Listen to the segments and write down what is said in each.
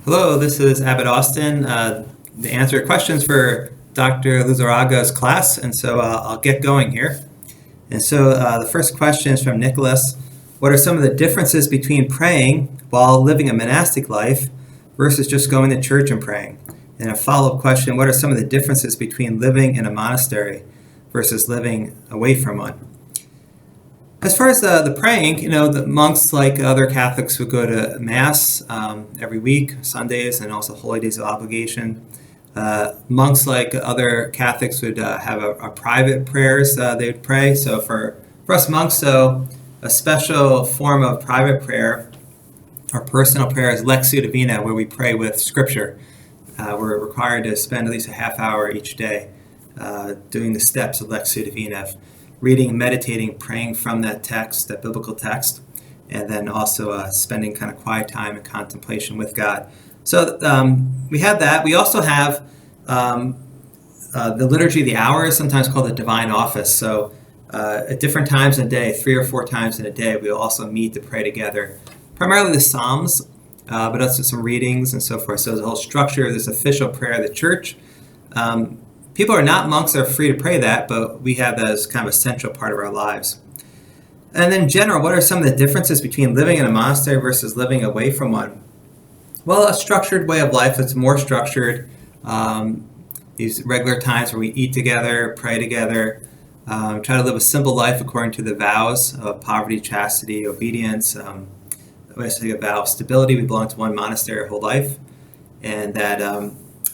Hello, this is Abbot Austin to answer questions for Dr. Luzaraga's class, and so I'll get going here. And so the first question is from Nicholas. What are some of the differences between praying while living a monastic life versus just going to church and praying? And a follow-up question, what are some of the differences between living in a monastery versus living away from one? As far as the praying, the monks, like other Catholics, would go to Mass every week, Sundays, and also holy days of obligation. Monks, like other Catholics, would have a private prayers they would pray. So for us monks, though, a special form of private prayer or personal prayer is Lectio Divina, where we pray with Scripture. We're required to spend at least a half hour each day doing the steps of Lectio Divina, reading, meditating, praying from that text, that biblical text, and then also spending kind of quiet time and contemplation with God. So we have that. We also have the Liturgy of the Hours, sometimes called the Divine Office. So at different times in a day, 3 or 4 times in a day, we will also meet to pray together. Primarily the Psalms, but also some readings and so forth. So there's a whole structure of this official prayer of the church. People who are not monks are free to pray that, but we have that as kind of a central part of our lives. And in general, what are some of the differences between living in a monastery versus living away from one? Well, a structured way of life is more structured. These regular times where we eat together, pray together, try to live a simple life according to the vows of poverty, chastity, obedience. We say a vow of stability. We belong to one monastery our whole life. And that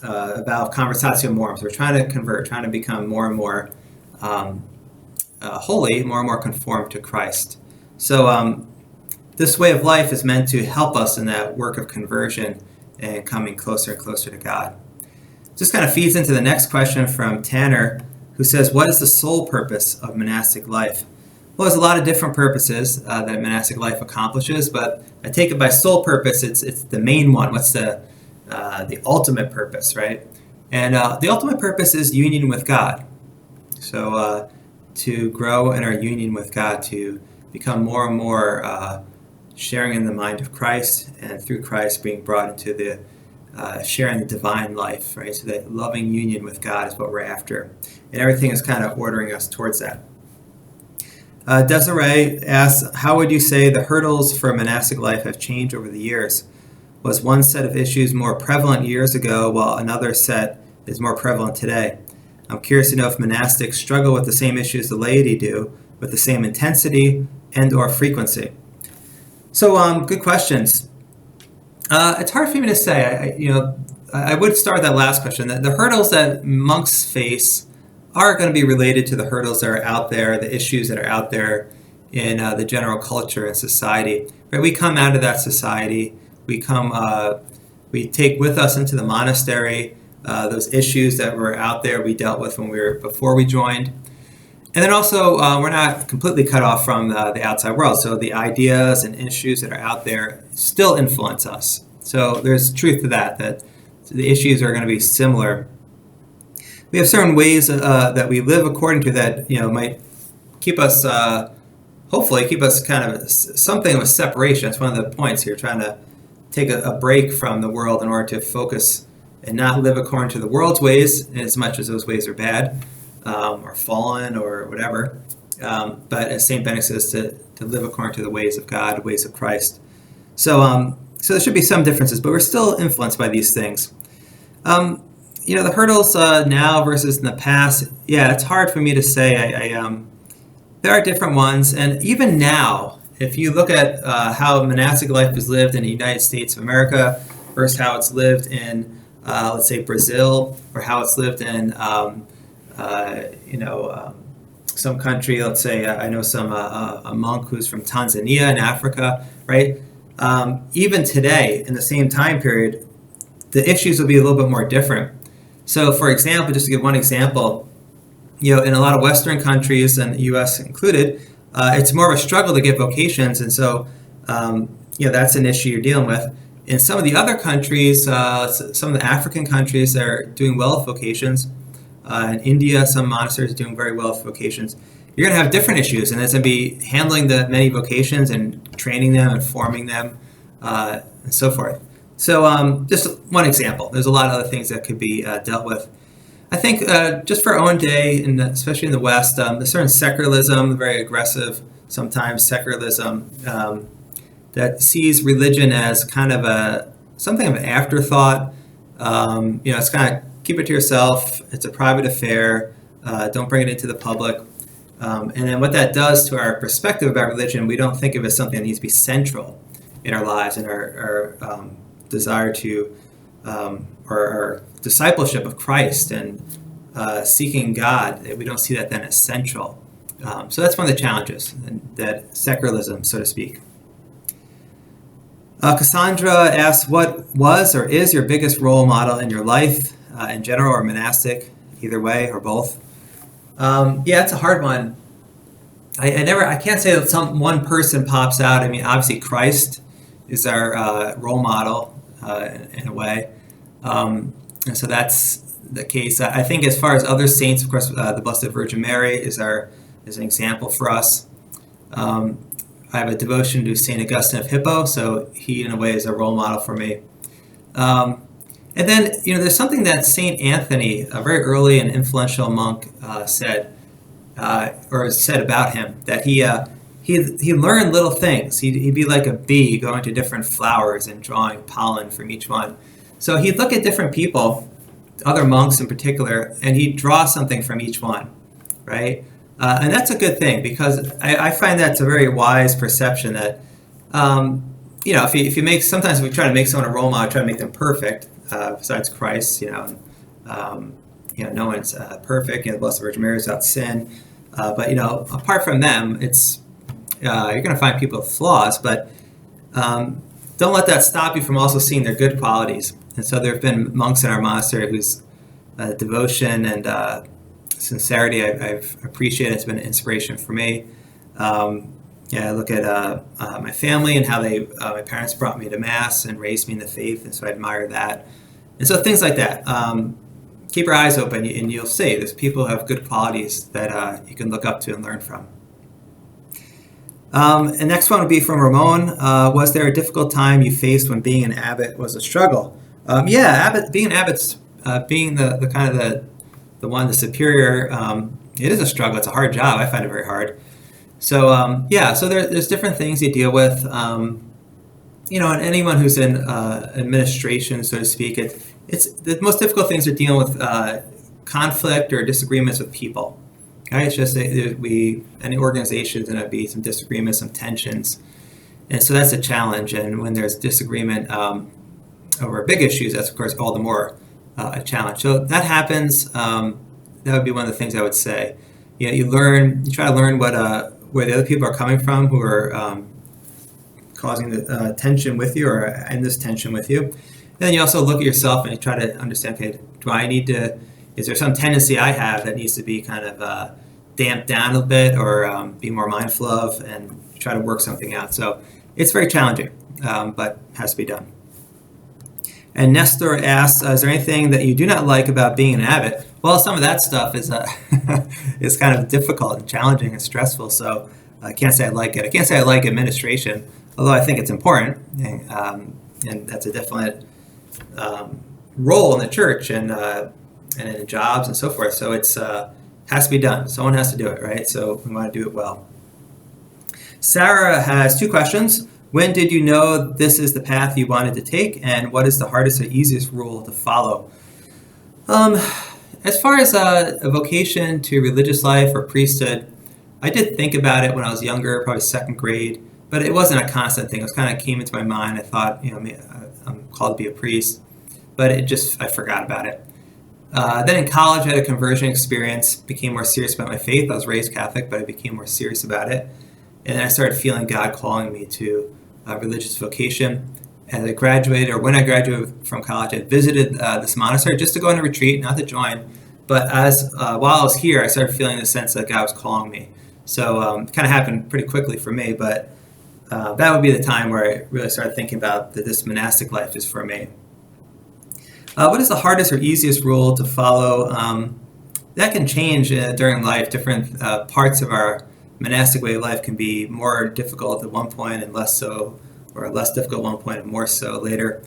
a vow of conversatio morum. So we're trying to convert, trying to become more and more holy, more and more conformed to Christ. So this way of life is meant to help us in that work of conversion and coming closer and closer to God. This kind of feeds into the next question from Tanner, who says, what is the sole purpose of monastic life? Well, there's a lot of different purposes that monastic life accomplishes, but I take it by sole purpose, it's the main one. What's the ultimate purpose, right? And the ultimate purpose is union with God. So to grow in our union with God, to become more and more sharing in the mind of Christ, and through Christ being brought into the sharing the divine life, right? So that loving union with God is what we're after. And everything is kind of ordering us towards that. Desiree asks, how would you say the hurdles for monastic life have changed over the years? Was one set of issues more prevalent years ago while another set is more prevalent today? I'm curious to know if monastics struggle with the same issues the laity do, with the same intensity and or frequency. So good questions. It's hard for me to say. I would start that last question. The hurdles that monks face are going to be related to the hurdles that are out there, the issues that are out there in the general culture and society. Right? We come out of that society. We take with us into the monastery those issues that were out there we dealt with before we joined. And then also, we're not completely cut off from the outside world. So the ideas and issues that are out there still influence us. So there's truth to that the issues are going to be similar. We have certain ways that we live according to that, might keep us, hopefully keep us kind of something of a separation. That's one of the points here, trying to take a break from the world in order to focus and not live according to the world's ways, as much as those ways are bad or fallen or whatever. But as St. Benedict says, to live according to the ways of God, the ways of Christ. So there should be some differences, but we're still influenced by these things. The hurdles now versus in the past, it's hard for me to say. There are different ones, and even now, if you look at how monastic life is lived in the United States of America versus how it's lived in, let's say, Brazil, or how it's lived in, some country, let's say, I know a monk who's from Tanzania in Africa, right? Even today, in the same time period, the issues will be a little bit more different. So, for example, just to give one example, in a lot of Western countries, and the U.S. included, it's more of a struggle to get vocations, and so that's an issue you're dealing with. In some of the other countries, some of the African countries that are doing well with vocations, in India, some monasteries are doing very well with vocations. You're going to have different issues, and it's going to be handling the many vocations and training them and forming them, and so forth. So just one example. There's a lot of other things that could be dealt with. I think just for our own day, especially in the West, there's certain secularism, very aggressive sometimes secularism, that sees religion as kind of something of an afterthought. It's kind of keep it to yourself. It's a private affair. Don't bring it into the public. And then what that does to our perspective about religion, we don't think of it as something that needs to be central in our lives and our desire to, or our discipleship of Christ and seeking God. We don't see that then as central. So that's one of the challenges, that secularism, so to speak. Cassandra asks, what was or is your biggest role model in your life, in general or monastic, either way or both? It's a hard one. I can't say that one person pops out. I mean, obviously Christ is our role model in a way, and so that's the case. I think as far as other saints, of course, the Blessed Virgin Mary is an example for us. I have a devotion to Saint Augustine of Hippo, so he in a way is a role model for me. And then there's something that Saint Anthony, a very early and influential monk, said about him, that he learned little things. He'd be like a bee going to different flowers and drawing pollen from each one. So he'd look at different people, other monks in particular, and he'd draw something from each one, right? And that's a good thing, because I find that's a very wise perception that, sometimes we try to make someone a role model, try to make them perfect, besides Christ, no one's perfect. The Blessed Virgin Mary is without sin. But apart from them, it's you're going to find people with flaws, but don't let that stop you from also seeing their good qualities. And so there have been monks in our monastery whose devotion and sincerity I've appreciated. It's been an inspiration for me. I look at my family and how my parents brought me to Mass and raised me in the faith, and so I admire that. And so things like that. Keep your eyes open, and you'll see there's people who have good qualities that you can look up to and learn from. And next one would be from Ramon. Was there a difficult time you faced when being an abbot was a struggle? Being an abbot's being the kind of the superior. It is a struggle. It's a hard job. I find it very hard. So so there's different things you deal with. And anyone who's in administration, so to speak, it's the most difficult things are dealing with conflict or disagreements with people. Okay? It's just any organization's going to be some disagreements, some tensions, and so that's a challenge. And when there's disagreement over big issues, that's of course all the more a challenge. So that happens. That would be one of the things I would say. You try to learn where the other people are coming from who are causing the tension with you or in this tension with you. And then you also look at yourself and you try to understand, okay, is there some tendency I have that needs to be kind of damped down a bit or be more mindful of, and try to work something out. So it's very challenging, but has to be done. And Nestor asks, is there anything that you do not like about being an abbot? Well, some of that stuff is is kind of difficult and challenging and stressful, so I can't say I like it. I can't say I like administration, although I think it's important, and that's a definite role in the church and in jobs and so forth. So it's has to be done. Someone has to do it, right? So we want to do it well. Sarah has two questions. When did you know this is the path you wanted to take, and what is the hardest or easiest rule to follow? As far as a vocation to religious life or priesthood, I did think about it when I was younger, probably second grade, but it wasn't a constant thing. It was kind of came into my mind. I thought, I'm called to be a priest, but I forgot about it. Then in college, I had a conversion experience, became more serious about my faith. I was raised Catholic, but I became more serious about it. And then I started feeling God calling me to religious vocation. As I graduated, or when I graduated from college, I visited this monastery just to go on a retreat, not to join. But while I was here, I started feeling the sense that God was calling me. So it kind of happened pretty quickly for me, but that would be the time where I really started thinking about that this monastic life is for me. What is the hardest or easiest rule to follow? That can change during life. Different parts of our monastic way of life can be more difficult at one point and less so, or less difficult at one point and more so later.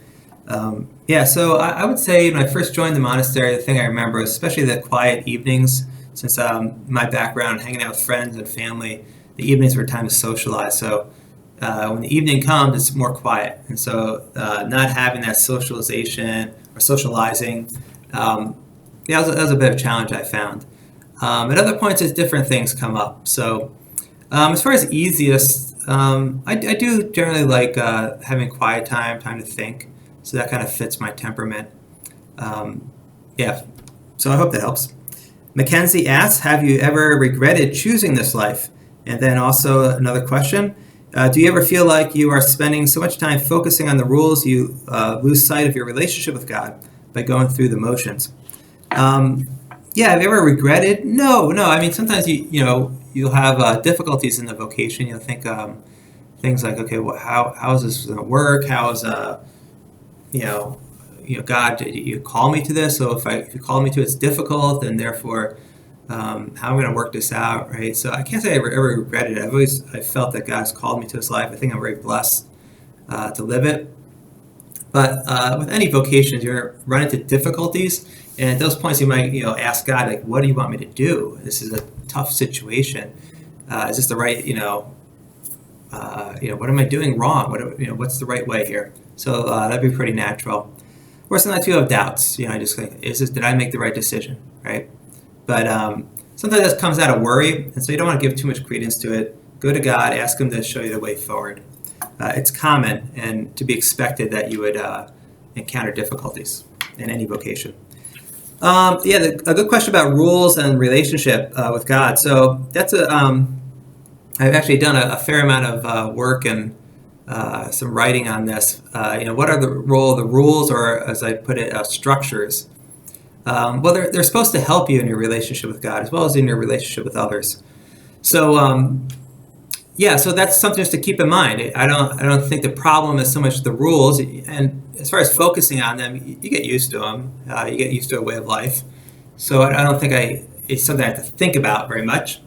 Yeah, so I would say when I first joined the monastery, the thing I remember, especially the quiet evenings, since my background, hanging out with friends and family, the evenings were a time to socialize. So when the evening comes, it's more quiet. And so not having that socialization or socializing, yeah, that was a bit of a challenge I found. At other points, as different things come up. So as far as easiest, I do generally like having quiet time to think. So that kind of fits my temperament. Yeah, so I hope that helps. Mackenzie asks, have you ever regretted choosing this life? And then also another question, do you ever feel like you are spending so much time focusing on the rules you lose sight of your relationship with God by going through the motions? Yeah, have you ever regretted? No. I mean, sometimes you'll have difficulties in the vocation. You'll think things like, okay, well, how is this going to work? How is God, you call me to this. So if you call me to it, it's difficult, and therefore, how am I going to work this out, right? So I can't say I ever regretted it. I felt that God's called me to this life. I think I'm very blessed to live it. But with any vocations, you're run into difficulties, and at those points, you might ask God, like, what do you want me to do? This is a tough situation. Is this the right what am I doing wrong? What's the right way here? So that'd be pretty natural. Or sometimes you have doubts. I just think, did I make the right decision, right? But sometimes that comes out of worry, and so you don't want to give too much credence to it. Go to God, ask Him to show you the way forward. It's common and to be expected that you would encounter difficulties in any vocation. A good question about rules and relationship with God. So that's I've actually done a fair amount of work and some writing on this. What are the role of the rules, or as I put it, structures? Well, they're supposed to help you in your relationship with God as well as in your relationship with others. So so that's something just to keep in mind. I don't think the problem is so much the rules, and as far as focusing on them, you get used to them. You get used to a way of life. So I don't think it's something I have to think about very much.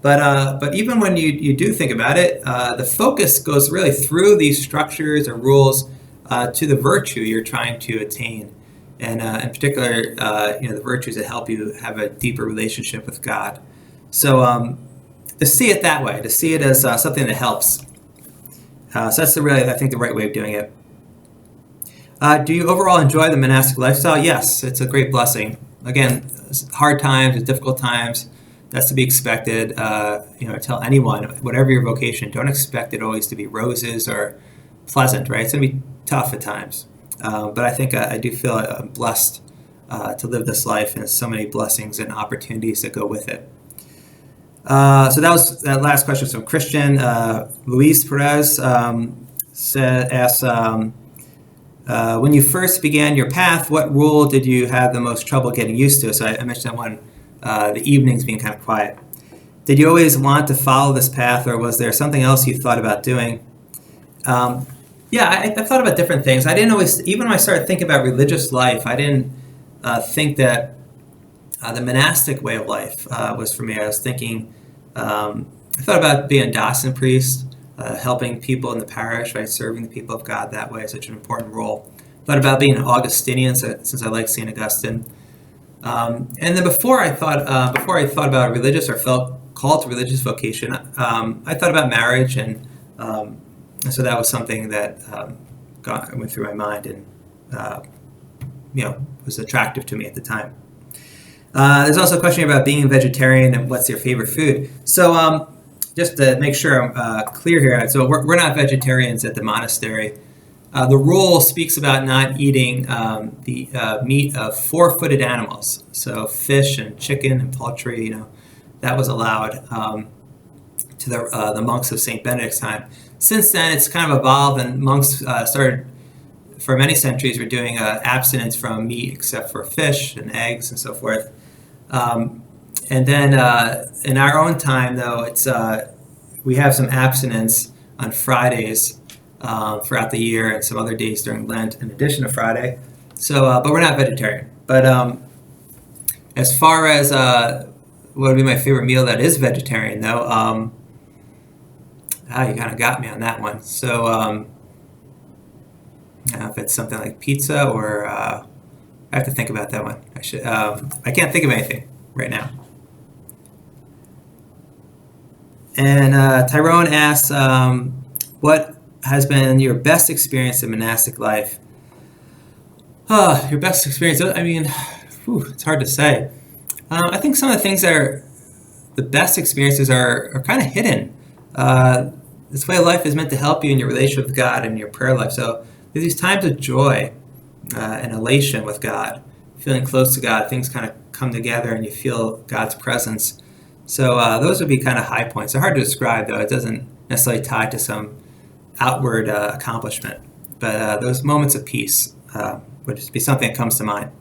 But even when you do think about it, the focus goes really through these structures or rules to the virtue you're trying to attain, and in particular, the virtues that help you have a deeper relationship with God. So to see it that way, to see it as something that helps. So that's I think the right way of doing it. Do you overall enjoy the monastic lifestyle? Yes, it's a great blessing. Again, hard times, difficult times. That's to be expected. Tell anyone, whatever your vocation, don't expect it always to be roses or pleasant, right? It's going to be tough at times. But I think I do feel I'm blessed to live this life, and so many blessings and opportunities that go with it. So that last question from Christian. Luis Perez asks, when you first began your path, what rule did you have the most trouble getting used to? So I mentioned that one. The evenings being kind of quiet. Did you always want to follow this path, or was there something else you thought about doing? I thought about different things. I didn't always, even when I started thinking about religious life, I didn't think that the monastic way of life was for me. I was thinking, I thought about being a Dawson priest, helping people in the parish, right, serving the people of God that way, such an important role. I thought about being an Augustinian, since I like St. Augustine. And then before I thought about religious or felt called to religious vocation, I thought about marriage, and so that was something that went through my mind and was attractive to me at the time. There's also a question about being a vegetarian and what's your favorite food. So just to make sure I'm clear here, so we're not vegetarians at the monastery. The rule speaks about not eating the meat of four-footed animals, so fish and chicken and poultry. That was allowed to the monks of St. Benedict's time. Since then, it's kind of evolved, and monks started, for many centuries, were doing abstinence from meat except for fish and eggs and so forth. And then in our own time, though, we have some abstinence on Fridays throughout the year, and some other days during Lent in addition to Friday. So, but we're not vegetarian. But as far as what would be my favorite meal that is vegetarian, though, you kind of got me on that one. So If it's something like pizza or I have to think about that one. I can't think of anything right now. And Tyrone asks, what has been your best experience in monastic life? Your best experience? I mean, it's hard to say. I think some of the things that are the best experiences are kind of hidden. This way of life is meant to help you in your relationship with God and your prayer life. So there's these times of joy and elation with God, feeling close to God. Things kind of come together and you feel God's presence. So those would be kind of high points. They're hard to describe, though. It doesn't necessarily tie to some outward accomplishment. But those moments of peace would just be something that comes to mind.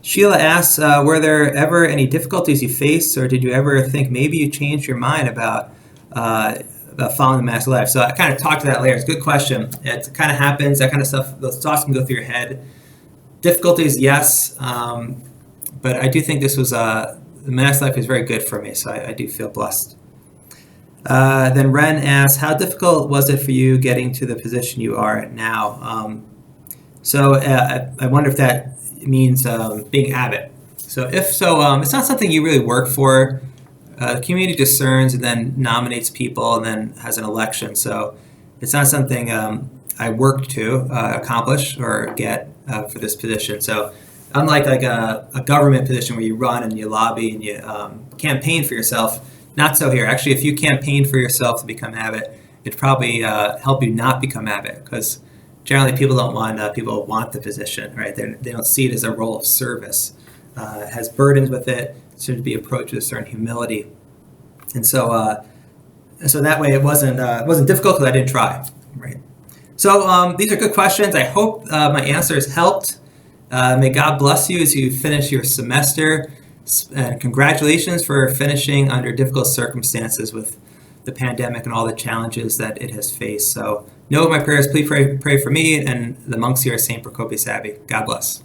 Sheila asks, were there ever any difficulties you faced, or did you ever think maybe you changed your mind about following the monastic life? So I kind of talked to that later. It's a good question. It kind of happens. That kind of stuff, those thoughts can go through your head. Difficulties, yes. But I do think this was, the monastic life is very good for me, so I do feel blessed. Then Ren asks, how difficult was it for you getting to the position you are at now? So I wonder if that means being abbot. So if so, it's not something you really work for. The community discerns and then nominates people and then has an election. So it's not something I work to accomplish or get for this position. So unlike a government position where you run and you lobby and you campaign for yourself, not so here. Actually, if you campaign for yourself to become abbot, it'd probably help you not become abbot, because generally people don't want people want the position, right? They don't see it as a role of service. It has burdens with it. It should be approached with a certain humility, and so that way it wasn't difficult because I didn't try, right? So these are good questions. I hope my answers helped. May God bless you as you finish your semester, and congratulations for finishing under difficult circumstances with the pandemic and all the challenges that it has faced. So know my prayers. Please pray for me and the monks here at St. Procopius Abbey. God bless.